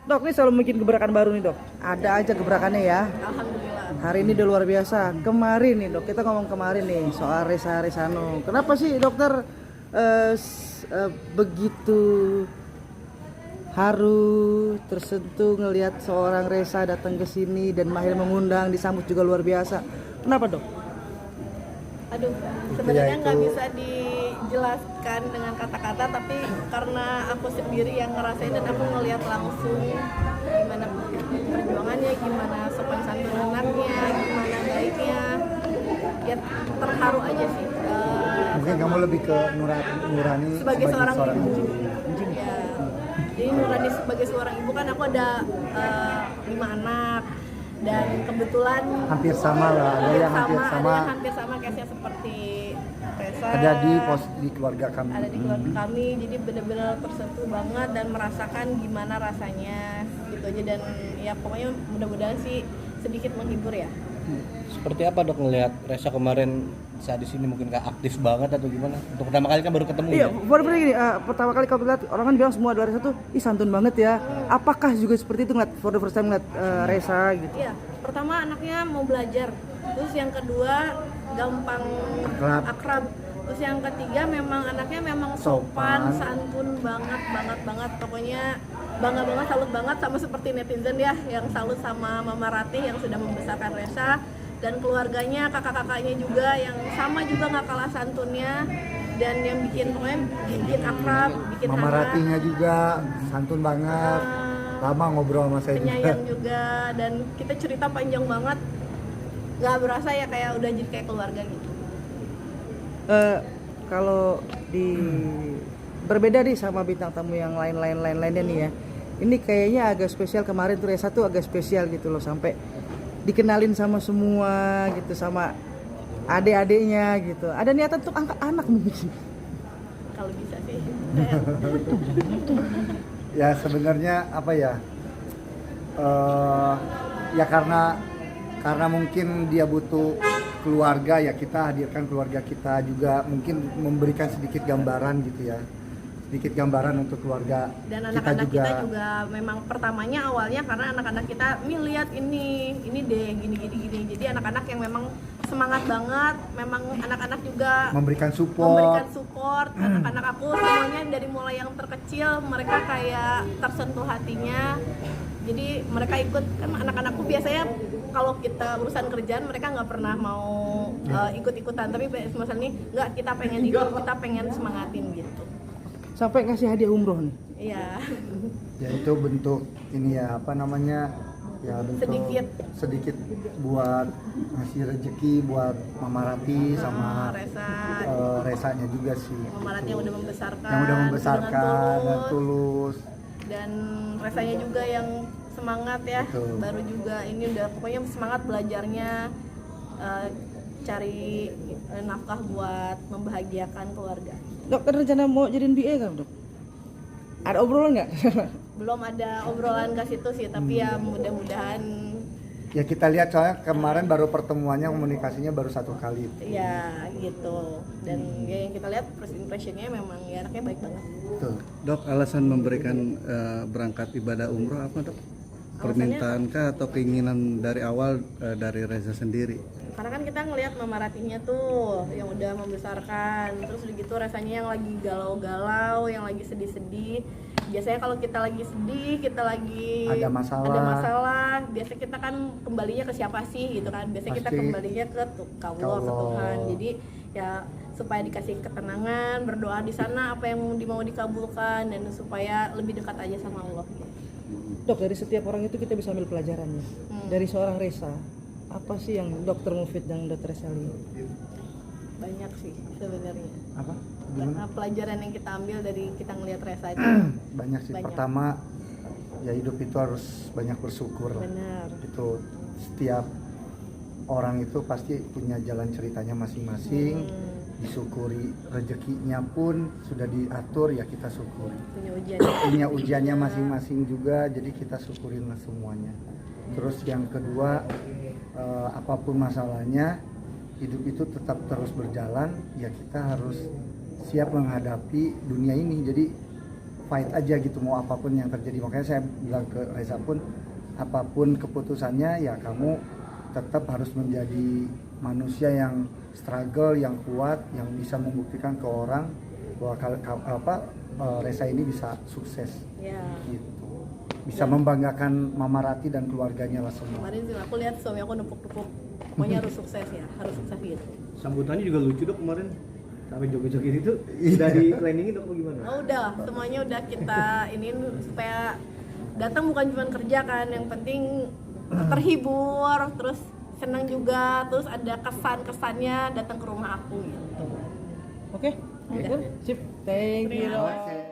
Dok, ini selalu bikin gebrakan baru nih dok. Ada aja gebrakannya ya. Alhamdulillah. Hari ini udah luar biasa. Kemarin nih dok, kita ngomong kemarin nih soal Reza Arisano. Kenapa sih dokter begitu haru, tersentuh ngelihat seorang Reza datang ke sini dan mahir mengundang, disambut juga luar biasa. Kenapa dok? Aduh, sebenarnya nggak bisa dijelaskan dengan kata-kata, tapi karena aku sendiri yang ngerasain dan aku ngelihat langsung gimana perjuangannya, gimana sopan santun anaknya, gimana baiknya, ya terharu aja sih. Mungkin kamu lebih ke Nurani sebagai seorang ibu. ibu. Ya, jadi Nurani sebagai seorang ibu kan aku ada 5 anak. Dan kebetulan Hampir sama lah, ada yang hampir sama. Ada yang hampir sama case-nya seperti Reza. Ada di keluarga kami. Ada di keluarga kami, jadi benar-benar tersentuh banget dan merasakan gimana rasanya gitu aja. Dan ya pokoknya mudah-mudahan sih sedikit menghibur ya. Seperti apa dok ngelihat Reza kemarin saat di sini, mungkin kayak aktif banget atau gimana? Untuk pertama kali kan baru ketemu Iya, ya? baru gini, pertama kali kamu lihat orang kan bilang semua ada Reza tuh, ih santun banget ya. Apakah juga seperti itu ngeliat for the first time ngeliat Reza gitu? Iya, pertama anaknya mau belajar. Terus yang kedua gampang akrab. Terus yang ketiga memang anaknya memang sopan, santun banget. Pokoknya bangga banget, salut banget sama seperti netizen ya, yang salut sama Mama Ratih yang sudah membesarkan Reza, dan keluarganya, kakak-kakaknya juga yang sama juga nggak kalah santunnya, dan yang pokoknya bikin akrab, bikin Mama hangat. Ratinya juga santun banget. Lama ngobrol sama saya juga. Penyayang juga, dan kita cerita panjang banget, nggak berasa ya kayak udah jadi kayak keluarga gitu. Kalau berbeda nih sama bintang tamu yang lainnya nih ya. Ini kayaknya agak spesial, kemarin tuh Reza tuh agak spesial gitu loh, sampai dikenalin sama semua gitu, sama adik-adiknya gitu. Ada niatan untuk angkat anak mungkin. Kalau bisa sih. Ya sebenarnya apa ya? Ya karena mungkin dia butuh keluarga, ya kita hadirkan keluarga kita juga, mungkin memberikan sedikit gambaran gitu ya, sedikit gambaran untuk keluarga. Dan kita anak-anak kita juga memang pertamanya awalnya karena anak-anak kita lihat ini deh gini, jadi anak-anak yang memang semangat banget, memang anak-anak juga memberikan support. Anak-anak aku semuanya dari mulai yang terkecil mereka kayak tersentuh hatinya, jadi mereka ikut. Kan anak-anakku biasanya kalau kita urusan kerjaan mereka nggak pernah mau ikut-ikutan, tapi semasa ini nggak, kita pengen ikut, kita pengen semangatin gitu. Sampai ngasih hadiah umroh nih. Iya. Ya itu bentuk ini ya, apa namanya, ya bentuk sedikit buat ngasih rezeki buat Mama Rati sama Rezanya juga sih. Mama Rati yang udah membesarkan. Yang udah membesarkan dan tulus. Dan Rezanya juga yang semangat ya. Betul. Baru juga ini udah pokoknya semangat belajarnya, cari nafkah buat membahagiakan keluarga. Dok, ada rencana mau jadiin BA kan dok? Ada obrolan nggak? Belum ada obrolan ke situ sih, tapi ya mudah-mudahan. Ya kita lihat soalnya kemarin baru pertemuannya, komunikasinya baru 1 kali. Ya gitu. Dan ya yang kita lihat first impressionnya memang ya anaknya baik banget. Tuh. Dok, alasan memberikan berangkat ibadah umroh apa dok? Permintaankah atau keinginan dari awal dari Reza sendiri? Karena kan kita ngelihat Mama Ratinya tuh yang udah membesarkan, terus begitu rasanya yang lagi galau-galau, yang lagi sedih-sedih. Biasanya kalau kita lagi sedih, kita lagi ada masalah, biasanya kita kan kembalinya ke siapa sih gitu kan? Biasanya kita Pasti kembalinya ke Allah, ke Tuhan. Jadi ya supaya dikasih ketenangan, berdoa di sana apa yang mau dikabulkan, dan supaya lebih dekat aja sama Allah. Dok, dari setiap orang itu kita bisa ambil pelajarannya. Dari seorang Reza, apa sih yang dokter Mufid dan dokter Reza lihat? Banyak sih sebenarnya. apa? Karena pelajaran yang kita ambil dari kita ngelihat Reza itu Banyak sih. Pertama, ya hidup itu harus banyak bersyukur. benar. Itu setiap orang itu pasti punya jalan ceritanya masing-masing. Disyukuri, rezekinya pun sudah diatur, ya kita syukuri. Punya ujiannya masing-masing juga, jadi kita syukurin semuanya. Terus yang kedua, apapun masalahnya, hidup itu tetap terus berjalan, ya kita harus siap menghadapi dunia ini. Jadi fight aja gitu mau apapun yang terjadi. Makanya saya bilang ke Reza pun apapun keputusannya ya kamu tetap harus menjadi manusia yang struggle, yang kuat, yang bisa membuktikan ke orang bahwa Reza ini bisa sukses Ya. gitu. Bisa membanggakan Mama Rati dan keluarganya lah semua. Kemarin sih aku lihat suami aku nepuk-nepuk. Pokoknya harus sukses ya, harus sukses gitu. Sambutannya juga lucu dok kemarin. Sampai joget-joget itu udah di planningin dok gimana? Oh udah, semuanya udah kita ini supaya datang bukan cuma kerja kan, yang penting terhibur, terus senang juga, terus ada kesan-kesannya datang ke rumah aku gitu. Oke, sip. Thank you. Terima Dok.